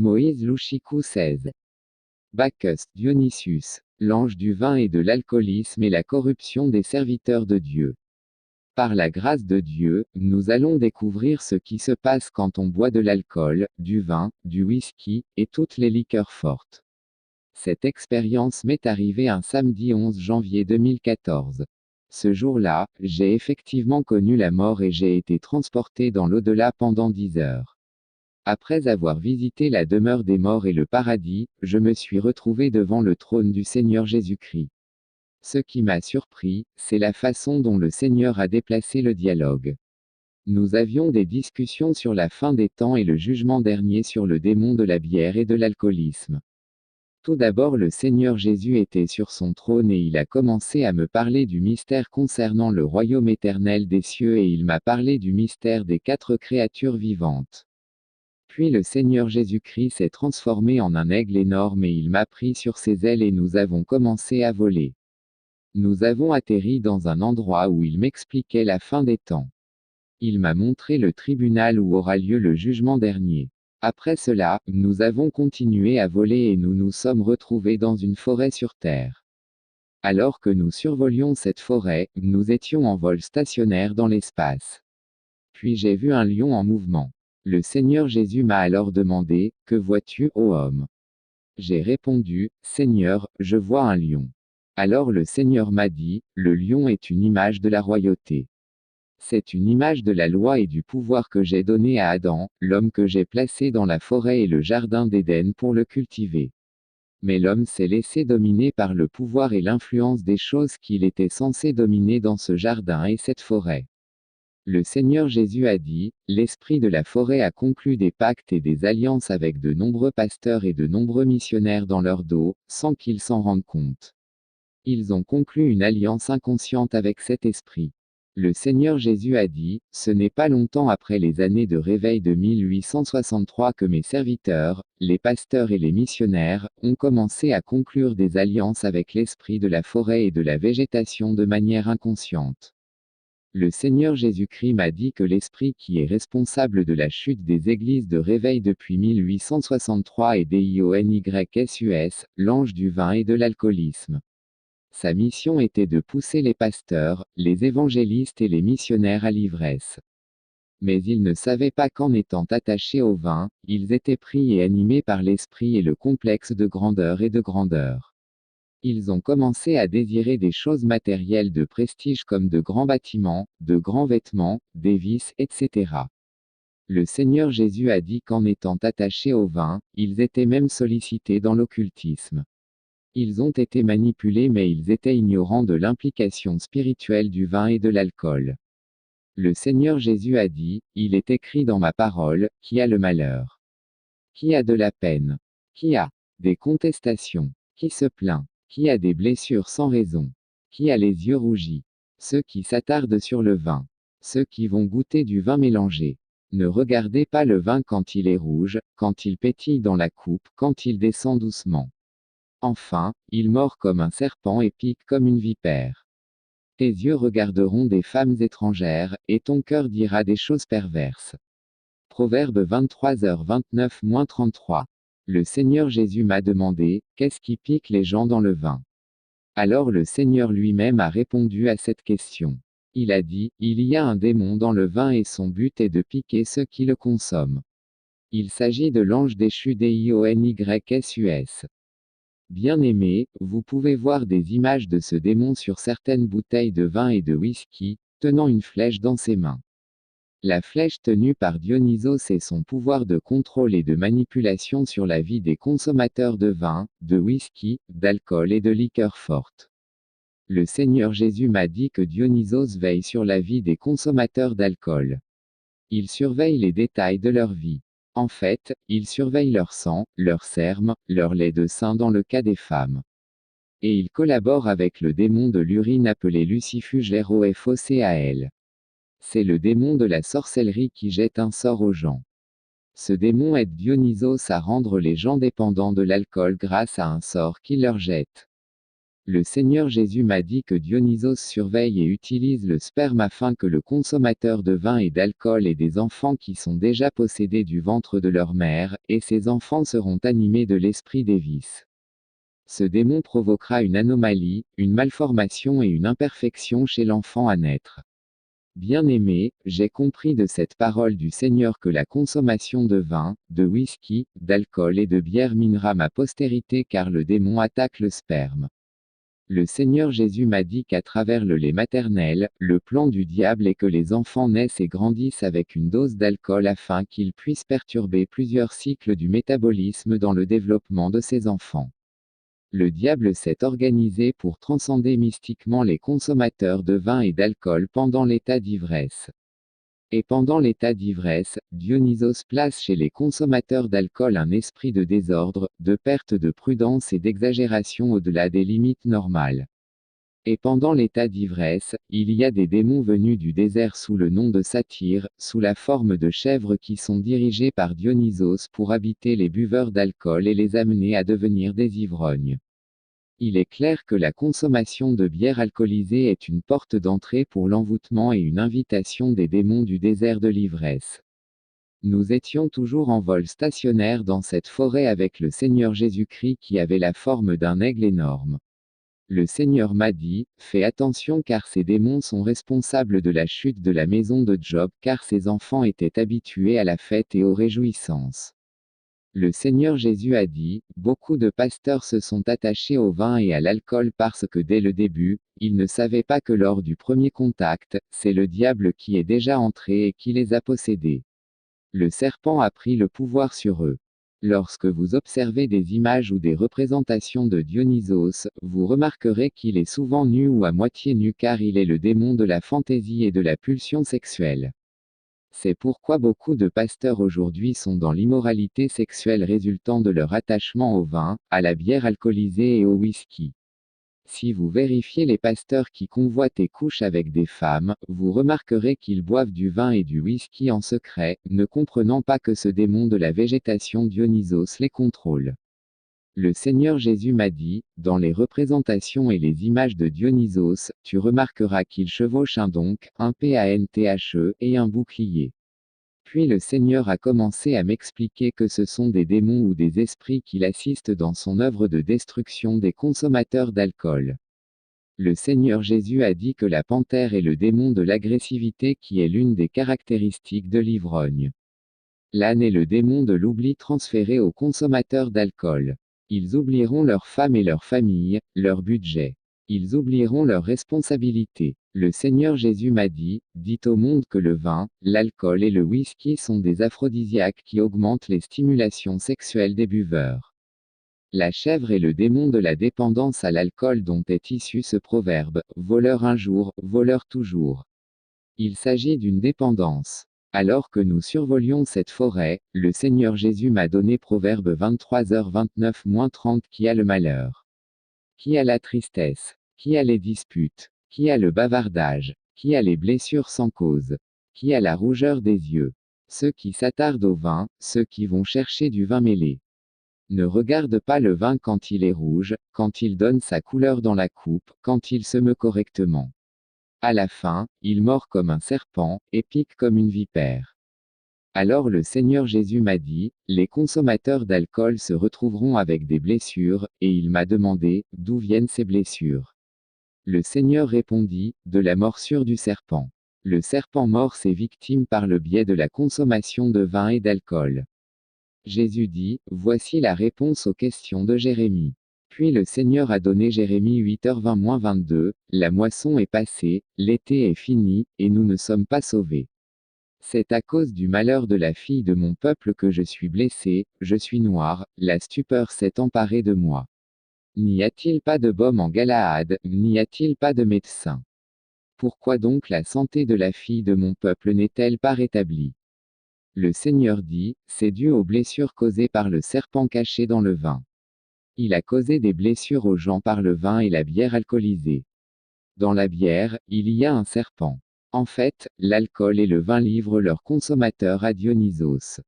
Moïse Louchikou 16. Bacchus, Dionysius, l'ange du vin et de l'alcoolisme et la corruption des serviteurs de Dieu. Par la grâce de Dieu, nous allons découvrir ce qui se passe quand on boit de l'alcool, du vin, du whisky, et toutes les liqueurs fortes. Cette expérience m'est arrivée un samedi 11 janvier 2014. Ce jour-là, j'ai effectivement connu la mort et j'ai été transporté dans l'au-delà pendant 10 heures. Après avoir visité la demeure des morts et le paradis, je me suis retrouvé devant le trône du Seigneur Jésus-Christ. Ce qui m'a surpris, c'est la façon dont le Seigneur a déplacé le dialogue. Nous avions des discussions sur la fin des temps et le jugement dernier sur le démon de la bière et de l'alcoolisme. Tout d'abord, le Seigneur Jésus était sur son trône et il a commencé à me parler du mystère concernant le royaume éternel des cieux et il m'a parlé du mystère des 4 créatures vivantes. Puis le Seigneur Jésus-Christ s'est transformé en un aigle énorme et il m'a pris sur ses ailes et nous avons commencé à voler. Nous avons atterri dans un endroit où il m'expliquait la fin des temps. Il m'a montré le tribunal où aura lieu le jugement dernier. Après cela, nous avons continué à voler et nous nous sommes retrouvés dans une forêt sur Terre. Alors que nous survolions cette forêt, nous étions en vol stationnaire dans l'espace. Puis j'ai vu un lion en mouvement. Le Seigneur Jésus m'a alors demandé, « Que vois-tu, ô homme ?» J'ai répondu, « Seigneur, je vois un lion. » Alors le Seigneur m'a dit, « Le lion est une image de la royauté. C'est une image de la loi et du pouvoir que j'ai donné à Adam, l'homme que j'ai placé dans la forêt et le jardin d'Éden pour le cultiver. Mais l'homme s'est laissé dominer par le pouvoir et l'influence des choses qu'il était censé dominer dans ce jardin et cette forêt. Le Seigneur Jésus a dit, l'esprit de la forêt a conclu des pactes et des alliances avec de nombreux pasteurs et de nombreux missionnaires dans leur dos, sans qu'ils s'en rendent compte. Ils ont conclu une alliance inconsciente avec cet esprit. Le Seigneur Jésus a dit, ce n'est pas longtemps après les années de réveil de 1863 que mes serviteurs, les pasteurs et les missionnaires, ont commencé à conclure des alliances avec l'esprit de la forêt et de la végétation de manière inconsciente. Le Seigneur Jésus-Christ m'a dit que l'esprit qui est responsable de la chute des églises de réveil depuis 1863 est Dionysus, l'ange du vin et de l'alcoolisme. Sa mission était de pousser les pasteurs, les évangélistes et les missionnaires à l'ivresse. Mais ils ne savaient pas qu'en étant attachés au vin, ils étaient pris et animés par l'esprit et le complexe de grandeur et de grandeur. Ils ont commencé à désirer des choses matérielles de prestige comme de grands bâtiments, de grands vêtements, des vices, etc. Le Seigneur Jésus a dit qu'en étant attachés au vin, ils étaient même sollicités dans l'occultisme. Ils ont été manipulés mais ils étaient ignorants de l'implication spirituelle du vin et de l'alcool. Le Seigneur Jésus a dit, il est écrit dans ma parole, qui a le malheur? Qui a de la peine? Qui a des contestations? Qui se plaint? Qui a des blessures sans raison? Qui a les yeux rougis? Ceux qui s'attardent sur le vin. Ceux qui vont goûter du vin mélangé. Ne regardez pas le vin quand il est rouge, quand il pétille dans la coupe, quand il descend doucement. Enfin, il mord comme un serpent et pique comme une vipère. Tes yeux regarderont des femmes étrangères, et ton cœur dira des choses perverses. Proverbe 23h29-33. Le Seigneur Jésus m'a demandé, qu'est-ce qui pique les gens dans le vin? Alors le Seigneur lui-même a répondu à cette question. Il a dit, il y a un démon dans le vin et son but est de piquer ceux qui le consomment. Il s'agit de l'ange déchu Dionysus. Bien-aimés, vous pouvez voir des images de ce démon sur certaines bouteilles de vin et de whisky, tenant une flèche dans ses mains. La flèche tenue par Dionysos est son pouvoir de contrôle et de manipulation sur la vie des consommateurs de vin, de whisky, d'alcool et de liqueurs fortes. Le Seigneur Jésus m'a dit que Dionysos veille sur la vie des consommateurs d'alcool. Il surveille les détails de leur vie. En fait, il surveille leur sang, leur sperme, leur lait de sein dans le cas des femmes. Et il collabore avec le démon de l'urine appelé Lucifuge Rofocal. C'est le démon de la sorcellerie qui jette un sort aux gens. Ce démon aide Dionysos à rendre les gens dépendants de l'alcool grâce à un sort qu'il leur jette. Le Seigneur Jésus m'a dit que Dionysos surveille et utilise le sperme afin que le consommateur de vin et d'alcool ait des enfants qui sont déjà possédés du ventre de leur mère, et ces enfants seront animés de l'esprit des vices. Ce démon provoquera une anomalie, une malformation et une imperfection chez l'enfant à naître. Bien-aimé, j'ai compris de cette parole du Seigneur que la consommation de vin, de whisky, d'alcool et de bière minera ma postérité car le démon attaque le sperme. Le Seigneur Jésus m'a dit qu'à travers le lait maternel, le plan du diable est que les enfants naissent et grandissent avec une dose d'alcool afin qu'ils puissent perturber plusieurs cycles du métabolisme dans le développement de ces enfants. Le diable s'est organisé pour transcender mystiquement les consommateurs de vin et d'alcool pendant l'état d'ivresse. Et pendant l'état d'ivresse, Dionysos place chez les consommateurs d'alcool un esprit de désordre, de perte de prudence et d'exagération au-delà des limites normales. Et pendant l'état d'ivresse, il y a des démons venus du désert sous le nom de satyres, sous la forme de chèvres qui sont dirigés par Dionysos pour habiter les buveurs d'alcool et les amener à devenir des ivrognes. Il est clair que la consommation de bière alcoolisée est une porte d'entrée pour l'envoûtement et une invitation des démons du désert de l'ivresse. Nous étions toujours en vol stationnaire dans cette forêt avec le Seigneur Jésus-Christ qui avait la forme d'un aigle énorme. Le Seigneur m'a dit, fais attention car ces démons sont responsables de la chute de la maison de Job car ses enfants étaient habitués à la fête et aux réjouissances. Le Seigneur Jésus a dit, beaucoup de pasteurs se sont attachés au vin et à l'alcool parce que dès le début, ils ne savaient pas que lors du premier contact, c'est le diable qui est déjà entré et qui les a possédés. Le serpent a pris le pouvoir sur eux. Lorsque vous observez des images ou des représentations de Dionysos, vous remarquerez qu'il est souvent nu ou à moitié nu car il est le démon de la fantaisie et de la pulsion sexuelle. C'est pourquoi beaucoup de pasteurs aujourd'hui sont dans l'immoralité sexuelle résultant de leur attachement au vin, à la bière alcoolisée et au whisky. Si vous vérifiez les pasteurs qui convoitent et couchent avec des femmes, vous remarquerez qu'ils boivent du vin et du whisky en secret, ne comprenant pas que ce démon de la végétation Dionysos les contrôle. Le Seigneur Jésus m'a dit, dans les représentations et les images de Dionysos, tu remarqueras qu'il chevauche un donk, un panthe et un bouclier. Puis le Seigneur a commencé à m'expliquer que ce sont des démons ou des esprits qui l'assistent dans son œuvre de destruction des consommateurs d'alcool. Le Seigneur Jésus a dit que la panthère est le démon de l'agressivité qui est l'une des caractéristiques de l'ivrogne. L'âne est le démon de l'oubli transféré aux consommateurs d'alcool. Ils oublieront leurs femmes et leurs familles, leur budget. Ils oublieront leurs responsabilités. Le Seigneur Jésus m'a dit, dites au monde que le vin, l'alcool et le whisky sont des aphrodisiaques qui augmentent les stimulations sexuelles des buveurs. La chèvre est le démon de la dépendance à l'alcool dont est issu ce proverbe, voleur un jour, voleur toujours. Il s'agit d'une dépendance. Alors que nous survolions cette forêt, le Seigneur Jésus m'a donné Proverbe 23h29-30 qui a le malheur. Qui a la tristesse? Qui a les disputes? Qui a le bavardage? Qui a les blessures sans cause? Qui a la rougeur des yeux? Ceux qui s'attardent au vin, ceux qui vont chercher du vin mêlé. Ne regarde pas le vin quand il est rouge, quand il donne sa couleur dans la coupe, quand il se meut correctement. À la fin, il mord comme un serpent, et pique comme une vipère. Alors le Seigneur Jésus m'a dit, les consommateurs d'alcool se retrouveront avec des blessures, et il m'a demandé, d'où viennent ces blessures. Le Seigneur répondit, de la morsure du serpent. Le serpent mord ses victimes par le biais de la consommation de vin et d'alcool. Jésus dit, voici la réponse aux questions de Jérémie. Puis le Seigneur a donné Jérémie 8h20-22, la moisson est passée, l'été est fini, et nous ne sommes pas sauvés. C'est à cause du malheur de la fille de mon peuple que je suis blessé, je suis noir, la stupeur s'est emparée de moi. N'y a-t-il pas de baume en Galaad, n'y a-t-il pas de médecin? Pourquoi donc la santé de la fille de mon peuple n'est-elle pas rétablie? Le Seigneur dit, c'est dû aux blessures causées par le serpent caché dans le vin. Il a causé des blessures aux gens par le vin et la bière alcoolisée. Dans la bière, il y a un serpent. En fait, l'alcool et le vin livrent leurs consommateurs à Dionysos.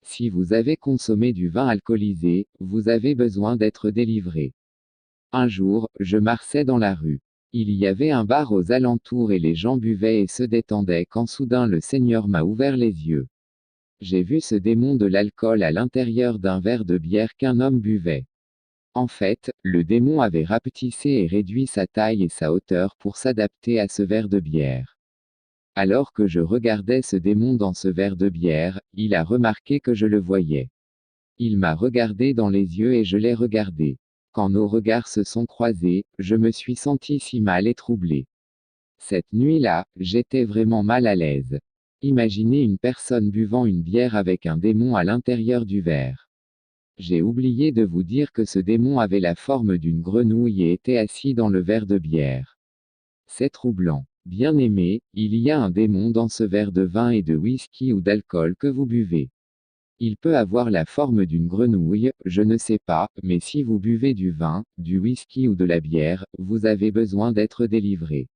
Si vous avez consommé du vin alcoolisé, vous avez besoin d'être délivré. Un jour, je marchais dans la rue. Il y avait un bar aux alentours et les gens buvaient et se détendaient quand soudain le Seigneur m'a ouvert les yeux. J'ai vu ce démon de l'alcool à l'intérieur d'un verre de bière qu'un homme buvait. En fait, le démon avait rapetissé et réduit sa taille et sa hauteur pour s'adapter à ce verre de bière. Alors que je regardais ce démon dans ce verre de bière, il a remarqué que je le voyais. Il m'a regardé dans les yeux et je l'ai regardé. Quand nos regards se sont croisés, je me suis senti si mal et troublé. Cette nuit-là, j'étais vraiment mal à l'aise. Imaginez une personne buvant une bière avec un démon à l'intérieur du verre. J'ai oublié de vous dire que ce démon avait la forme d'une grenouille et était assis dans le verre de bière. C'est troublant. Bien-aimé, il y a un démon dans ce verre de vin et de whisky ou d'alcool que vous buvez. Il peut avoir la forme d'une grenouille, je ne sais pas, mais si vous buvez du vin, du whisky ou de la bière, vous avez besoin d'être délivré.